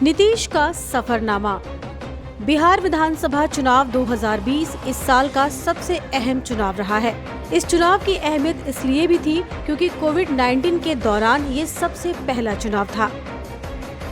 नीतीश का सफरनामा। बिहार विधानसभा चुनाव 2020 इस साल का सबसे अहम चुनाव रहा है। इस चुनाव की अहमियत इसलिए भी थी क्योंकि कोविड-19 के दौरान ये सबसे पहला चुनाव था।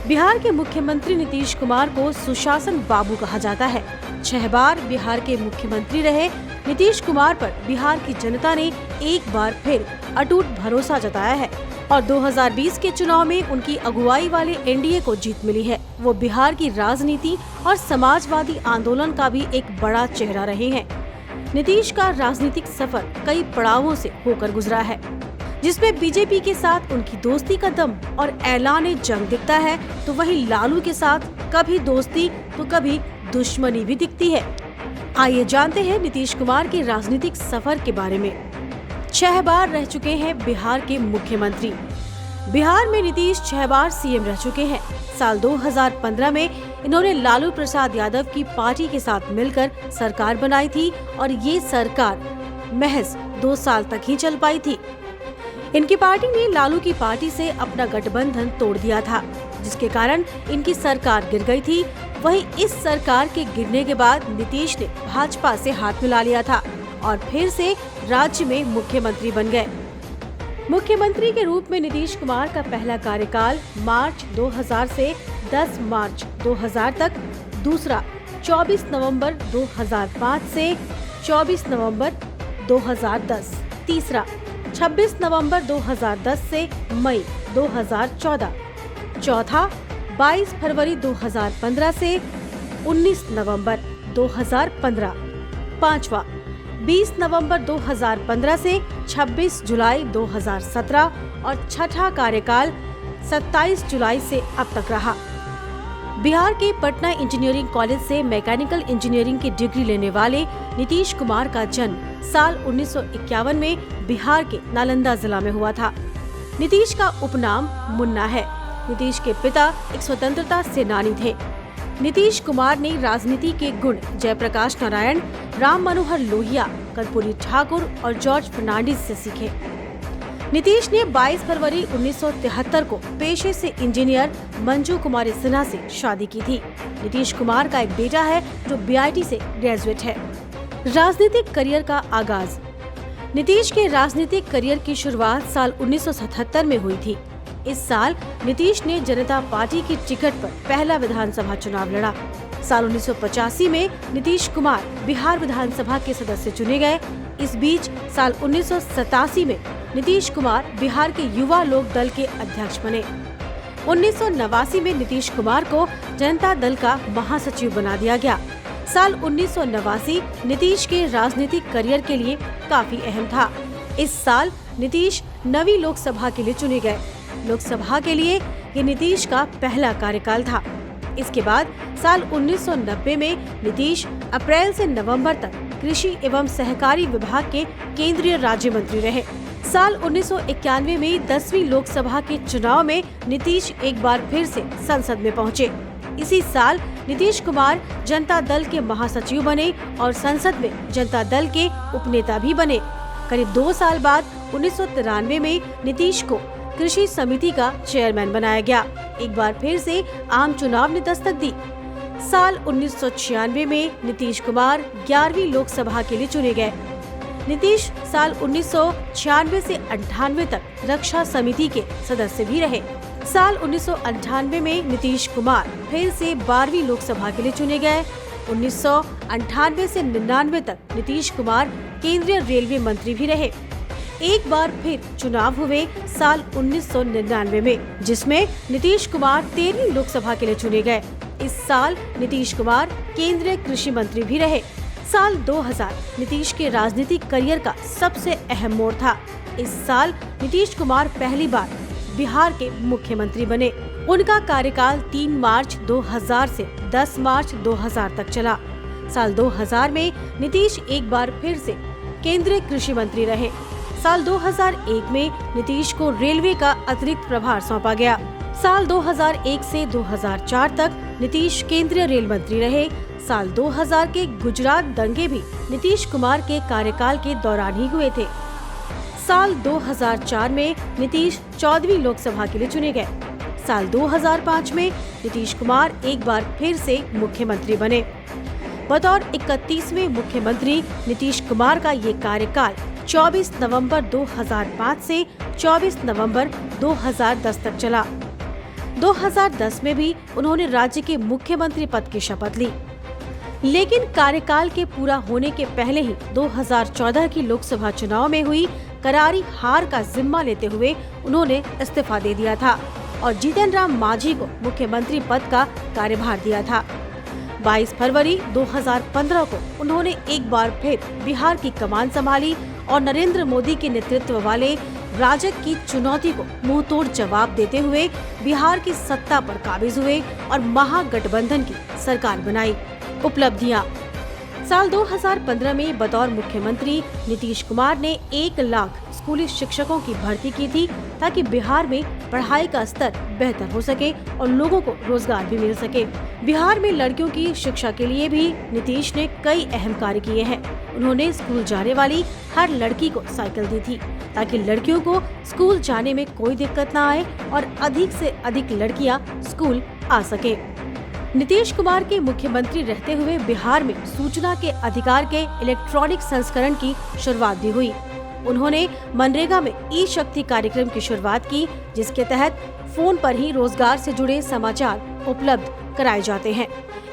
बिहार के मुख्यमंत्री नीतीश कुमार को सुशासन बाबू कहा जाता है। 6 बार बिहार के मुख्यमंत्री रहे नीतीश कुमार पर बिहार की जनता ने एक बार फिर अटूट भरोसा जताया है और 2020 के चुनाव में उनकी अगुवाई वाले एनडीए को जीत मिली है। वो बिहार की राजनीति और समाजवादी आंदोलन का भी एक बड़ा चेहरा रहे हैं। नीतीश का राजनीतिक सफर कई पड़ावों से होकर गुजरा है, जिसमें बीजेपी के साथ उनकी दोस्ती का दम और ऐलान जंग दिखता है, तो वहीं लालू के साथ कभी दोस्ती तो कभी दुश्मनी भी दिखती है। आइए जानते हैं नीतीश कुमार के राजनीतिक सफर के बारे में। 6 बार रह चुके हैं बिहार के मुख्यमंत्री। बिहार में नीतीश 6 बार सीएम रह चुके हैं। साल 2015 में इन्होंने लालू प्रसाद यादव की पार्टी के साथ मिलकर सरकार बनाई थी और ये सरकार महज 2 साल तक ही चल पाई थी। इनकी पार्टी ने लालू की पार्टी से अपना गठबंधन तोड़ दिया था, जिसके कारण इनकी सरकार गिर गई थी। वहीं इस सरकार के गिरने के बाद नीतीश ने भाजपा से हाथ मिला लिया था और फिर से राज्य में मुख्यमंत्री बन गए। मुख्यमंत्री के रूप में नीतीश कुमार का पहला कार्यकाल मार्च 2000 से 10 मार्च 2000 तक, दूसरा 24 नवंबर 2005 से 24 नवंबर 2010, तीसरा 26 नवंबर 2010 से मई 2014, चौथा 22 फरवरी 2015 से 19 नवंबर 2015, पांचवा 20 नवंबर 2015 से 26 जुलाई 2017 और छठा कार्यकाल 27 जुलाई से अब तक रहा। बिहार के पटना इंजीनियरिंग कॉलेज से मैकेनिकल इंजीनियरिंग की डिग्री लेने वाले नीतीश कुमार का जन्म साल 1951 में बिहार के नालंदा जिला में हुआ था। नीतीश का उपनाम मुन्ना है। नीतीश के पिता एक स्वतंत्रता सेनानी थे। नीतीश कुमार ने राजनीति के गुण जयप्रकाश नारायण, राम मनोहर लोहिया, कर्पूरी ठाकुर और जॉर्ज फर्नांडिस से सीखे। नीतीश ने 22 फरवरी 1973 को पेशे से इंजीनियर मंजू कुमारी सिन्हा से शादी की थी। नीतीश कुमार का एक बेटा है जो बीआईटी से ग्रेजुएट है। राजनीतिक करियर का आगाज। नीतीश के राजनीतिक करियर की शुरुआत साल 1977 में हुई थी। इस साल नीतीश ने जनता पार्टी की टिकट पर पहला विधानसभा चुनाव लड़ा। साल 1985 में नीतीश कुमार बिहार विधानसभा के सदस्य चुने गए। इस बीच साल 1987 में नीतीश कुमार बिहार के युवा लोक दल के अध्यक्ष बने। 1989 में नीतीश कुमार को जनता दल का महासचिव बना दिया गया। साल 1989 नीतीश के राजनीतिक करियर के लिए काफी अहम था। इस साल नीतीश 9वीं लोकसभा के लिए चुने गए। लोकसभा के लिए ये नीतीश का पहला कार्यकाल था। इसके बाद साल 1990 में नीतीश अप्रैल से नवंबर तक कृषि एवं सहकारी विभाग के केंद्रीय राज्य मंत्री रहे। साल 1991 में 10वीं लोकसभा के चुनाव में नीतीश एक बार फिर से संसद में पहुंचे। इसी साल नीतीश कुमार जनता दल के महासचिव बने और संसद में जनता दल के उपनेता भी बने। करीब 2 साल बाद 1993 में नीतीश को कृषि समिति का चेयरमैन बनाया गया। एक बार फिर से आम चुनाव ने दस्तक दी। साल 1996 में नीतीश कुमार 11वीं लोकसभा के लिए चुने गए। नीतीश साल 1996 से 98 तक रक्षा समिति के सदस्य भी रहे। साल 1998 में नीतीश कुमार फिर से 12वीं लोकसभा के लिए चुने गए। 1998 से 99 तक नीतीश कुमार केंद्रीय रेलवे मंत्री भी रहे। एक बार फिर चुनाव हुए साल 1999 में, जिसमें नीतीश कुमार 13वीं लोकसभा के लिए चुने गए। इस साल नीतीश कुमार केंद्रीय कृषि मंत्री भी रहे। साल 2000 नीतीश के राजनीतिक करियर का सबसे अहम मोड़ था। इस साल नीतीश कुमार पहली बार बिहार के मुख्यमंत्री बने। उनका कार्यकाल 3 मार्च 2000 से 10 मार्च 2000 तक चला। साल 2000 में नीतीश एक बार फिर से केंद्रीय कृषि मंत्री रहे। साल 2001 में नीतीश को रेलवे का अतिरिक्त प्रभार सौंपा गया। साल 2001 से 2004 तक नीतीश केंद्रीय रेल मंत्री रहे। साल 2000 के गुजरात दंगे भी नीतीश कुमार के कार्यकाल के दौरान ही हुए थे। साल 2004 में नीतीश 14वीं लोकसभा के लिए चुने गए। साल 2005 में नीतीश कुमार एक बार फिर से मुख्यमंत्री बने। बतौर 31वें मुख्यमंत्री नीतीश कुमार का ये कार्यकाल 24 नवंबर 2005 से 24 नवंबर 2010 तक चला। 2010 में भी उन्होंने राज्य के मुख्यमंत्री पद की शपथ ली, लेकिन कार्यकाल के पूरा होने के पहले ही 2014 की लोकसभा चुनाव में हुई करारी हार का जिम्मा लेते हुए उन्होंने इस्तीफा दे दिया था और जीतन राम मांझी को मुख्यमंत्री पद का कार्यभार दिया था। 22 फरवरी 2015 को उन्होंने एक बार फिर बिहार की कमान संभाली और नरेंद्र मोदी के नेतृत्व वाले राजग की चुनौती को मुंहतोड़ जवाब देते हुए बिहार की सत्ता पर काबिज हुए और महागठबंधन की सरकार बनाई। उपलब्धियां: साल 2015 में बतौर मुख्यमंत्री नीतीश कुमार ने 1 लाख स्कूली शिक्षकों की भर्ती की थी ताकि बिहार में पढ़ाई का स्तर बेहतर हो सके और लोगों को रोजगार भी मिल सके। बिहार में लड़कियों की शिक्षा के लिए भी नीतीश ने कई अहम कार्य किए हैं। उन्होंने स्कूल जाने वाली हर लड़की को साइकिल दी थी ताकि लड़कियों को स्कूल जाने में कोई दिक्कत न आए और अधिक से अधिक लड़कियां स्कूल आ सके। नीतीश कुमार के मुख्यमंत्री रहते हुए बिहार में सूचना के अधिकार के इलेक्ट्रॉनिक संस्करण की शुरुआत भी हुई। उन्होंने मनरेगा में ई-शक्ति कार्यक्रम की शुरुआत की, जिसके तहत फोन पर ही रोजगार से जुड़े समाचार उपलब्ध कराए जाते हैं।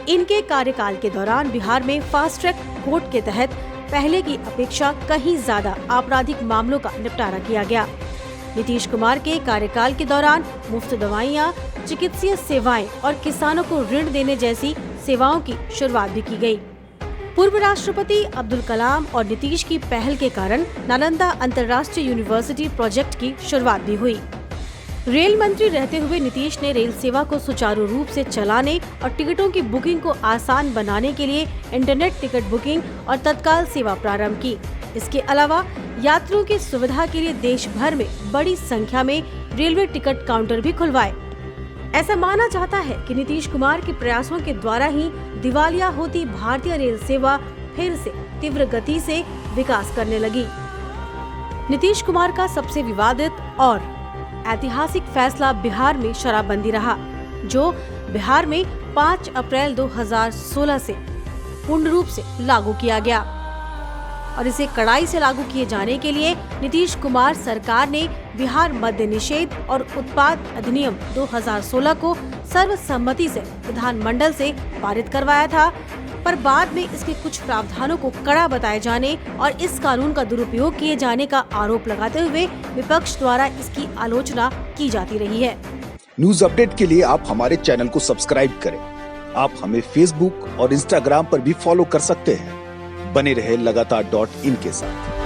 इनके कार्यकाल के दौरान बिहार में फास्ट ट्रैक कोर्ट के तहत पहले की अपेक्षा कहीं ज्यादा आपराधिक मामलों का निपटारा किया गया। नीतीश कुमार के कार्यकाल के दौरान मुफ्त दवाइयाँ, चिकित्सीय सेवाएं और किसानों को ऋण देने जैसी सेवाओं की शुरुआत भी की गई। पूर्व राष्ट्रपति अब्दुल कलाम और नीतीश की पहल के कारण नालंदा अंतर्राष्ट्रीय यूनिवर्सिटी प्रोजेक्ट की शुरुआत भी हुई। रेल मंत्री रहते हुए नीतीश ने रेल सेवा को सुचारू रूप से चलाने और टिकटों की बुकिंग को आसान बनाने के लिए इंटरनेट टिकट बुकिंग और तत्काल सेवा प्रारंभ की। इसके अलावा यात्रियों की सुविधा के लिए देश भर में बड़ी संख्या में रेलवे टिकट काउंटर भी खुलवाए। ऐसा माना जाता है कि नीतीश कुमार के प्रयासों के द्वारा ही दिवालिया होती भारतीय रेल सेवा फिर से तीव्र गति से विकास करने लगी। नीतीश कुमार का सबसे विवादित और ऐतिहासिक फैसला बिहार में शराबबंदी रहा, जो बिहार में 5 अप्रैल 2016 से पूर्ण रूप से लागू किया गया और इसे कड़ाई से लागू किए जाने के लिए नीतीश कुमार सरकार ने बिहार मद्य निषेध और उत्पाद अधिनियम 2016 को सर्वसम्मति से विधानमंडल से पारित करवाया था, पर बाद में इसके कुछ प्रावधानों को कड़ा बताए जाने और इस कानून का दुरुपयोग किए जाने का आरोप लगाते हुए विपक्ष द्वारा इसकी आलोचना की जाती रही है। न्यूज अपडेट के लिए आप हमारे चैनल को सब्सक्राइब करें। आप हमें फेसबुक और इंस्टाग्राम पर भी फॉलो कर सकते हैं। बने रहे लगातार .in के साथ।